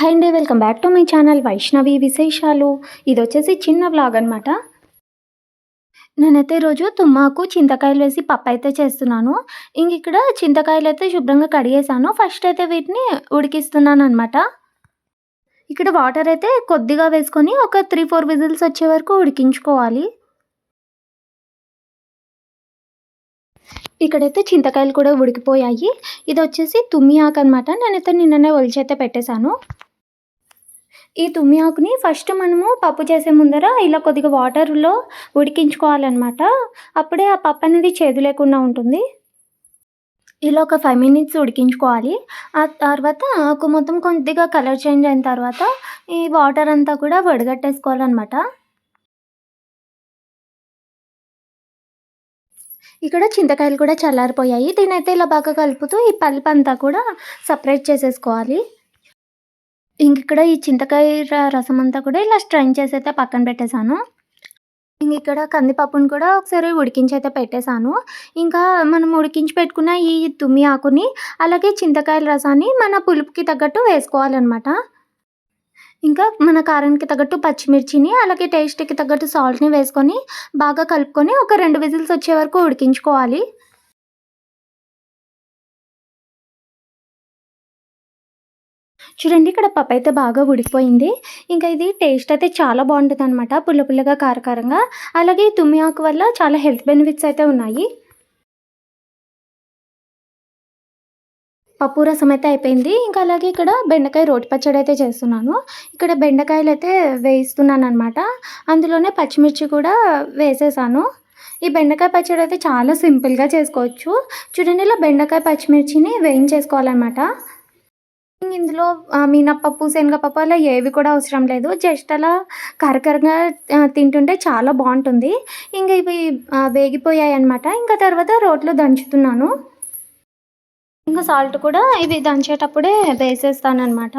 Hi అండి. Welcome back to my channel Vaishnavi విశేషాలు. ఇదొచ్చేసి చిన్న వ్లాగ్ అనమాట. నేనైతే ఈరోజు తుమ్మాకు, చింతకాయలు వేసి పప్పయితే చేస్తున్నాను. ఇక్కడ చింతకాయలైతే శుభ్రంగా కడిగేసాను. ఫస్ట్ అయితే వీటిని ఉడికిస్తున్నాననమాట. ఇక్కడ వాటర్ అయితే కొద్దిగా వేసుకొని ఒక 3, 4 విజిల్స్ వచ్చే వరకు ఉడికించుకోవాలి. ఇక్కడైతే చింతకాయలు కూడా ఉడికిపోయాయి. ఇదొచ్చేసి తుమ్మి ఆకనమాట. నేనైతే నిన్ననే ఒలిచైతే పెట్టేశాను. ఈ తుమ్మి ఆకుని ఫస్ట్ మనము పప్పు చేసే ముందర ఇలా కొద్దిగా వాటర్‌లో ఉడికించుకోవాలనమాట. అప్పుడే ఆ పప్పు అనేది చేదు లేకుండా ఉంటుంది. ఇలా ఒక 5 మినిట్స్ ఉడికించుకోవాలి. ఆ తర్వాత ఆకు మొత్తం కొద్దిగా కలర్ చేంజ్ అయిన తర్వాత ఈ వాటర్ అంతా కూడా వడగట్టేసుకోవాలనమాట. ఇక్కడ చింతకాయలు కూడా చల్లారిపోయాయి. దీన్నైతే ఇలా బాగా కలుపుతూ ఈ పల్పంతా కూడా సెపరేట్ చేసేసుకోవాలి. ఇక్కడ ఈ చింతకాయ రసం అంతా కూడా ఇలా స్ట్రెయిన్ చేసైతే పక్కన పెట్టేశాను. ఇక్కడ కందిపప్పును కూడా ఒకసారి ఉడికించైతే పెట్టేశాను. ఇంకా మనం ఉడికించి పెట్టుకున్న ఈ తుమ్మి ఆకుని, అలాగే చింతకాయల రసాన్ని మన పులుపుకి తగ్గట్టు వేసుకోవాలనమాట. ఇంకా మన కారానికి తగ్గట్టు పచ్చిమిర్చిని, అలాగే టేస్ట్‌కి తగ్గట్టు సాల్ట్‌ని వేసుకొని బాగా కలుపుకొని ఒక 2 విజిల్స్ వచ్చే వరకు ఉడికించుకోవాలి. చూడండి, ఇక్కడ పప్పయితే బాగా ఉడికిపోయింది. ఇంకా ఇది టేస్ట్ అయితే చాలా బావుంటదనమాట. పుల్ల పుల్లగా, కారకారంగా. అలాగే ఈ తుమ్మి ఆకు వల్ల చాలా హెల్త్ బెనిఫిట్స్ అయితే ఉన్నాయి. పప్పు రసం అయితే అయిపోయింది. ఇంకా అలాగే ఇక్కడ బెండకాయ రోటి పచ్చడి అయితే చేస్తున్నాను. ఇక్కడ బెండకాయలైతే వేయిస్తున్నాననమాట. అందులోనే పచ్చిమిర్చి కూడా వేసేసాను. ఈ బెండకాయ పచ్చడి అయితే చాలా సింపుల్‌గా చేసుకోవచ్చు. చూడండి, ఇలా బెండకాయ, పచ్చిమిర్చిని వేయించేసుకోవాలనమాట. ఇందులో మినపప్పు, శనగపప్పు అలా ఏవి కూడా అవసరం లేదు. జస్ట్ అలా కరకరగా తింటుంటే చాలా బావుంటుంది. ఇవి వేగిపోయాయన్నమాట. ఇంకా తర్వాత రోట్లో దంచుతున్నాను. ఇంకా సాల్ట్ కూడా ఇవి దంచేటప్పుడే వేసేస్తాననమాట.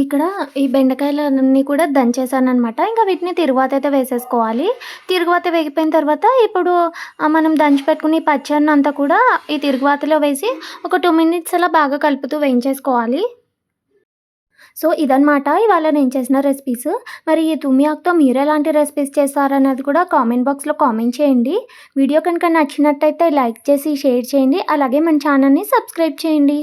ఇక్కడ ఈ బెండకాయలన్నీ కూడా దంచేసాననమాట. ఇంకా వీటిని తిరువాతయితే వేసేసుకోవాలి. తిరుగువాత వేగిపోయిన తర్వాత ఇప్పుడు మనం దంచి పెట్టుకున్న ఈ పచ్చడినంతా కూడా ఈ తిరుగువాతలో వేసి ఒక 2 మినిట్స్ అలా బాగా కలుపుతూ వేయించేసుకోవాలి. సో, ఇదనమాట ఇవాళ నేను చేసిన రెసిపీస్. మరి ఈ తుమ్మి ఆకుతో మీరెలాంటి రెసిపీస్ చేస్తారనేది కూడా కామెంట్ బాక్స్‌లో కామెంట్ చేయండి. వీడియో కనుక నచ్చినట్టయితే లైక్ చేసి, షేర్ చేయండి. అలాగే మన ఛానల్‌ని సబ్స్క్రైబ్ చేయండి.